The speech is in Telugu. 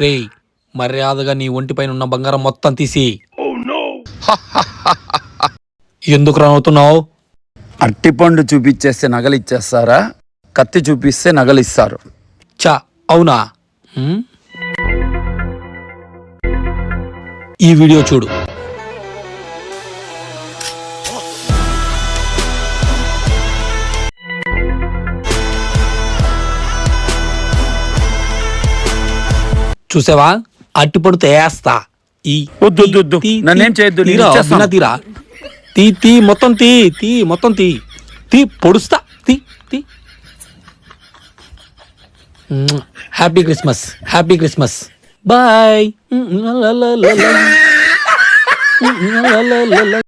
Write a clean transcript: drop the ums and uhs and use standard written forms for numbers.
రేయ్, మర్యాదగా నీ ఒంటిపైన ఉన్న బంగారం మొత్తం తీసి. ఎందుకు రావుతున్నావు? అట్టిపండు చూపించేస్తే నగలు ఇచ్చేస్తారా? కత్తి చూపిస్తే నగలు ఇస్తారు. చా, అవునా? ఈ వీడియో చూడు. చూసావా, అట్టిపండు తేస్తా. వద్దు, నన్నేం చేయొద్దు, నేను ఇచ్చేస్తాను. తీరా తీ మొత్తం తీ మొత్తం తీ పొడుస్తా. తీ. Happy Christmas. బాయ్.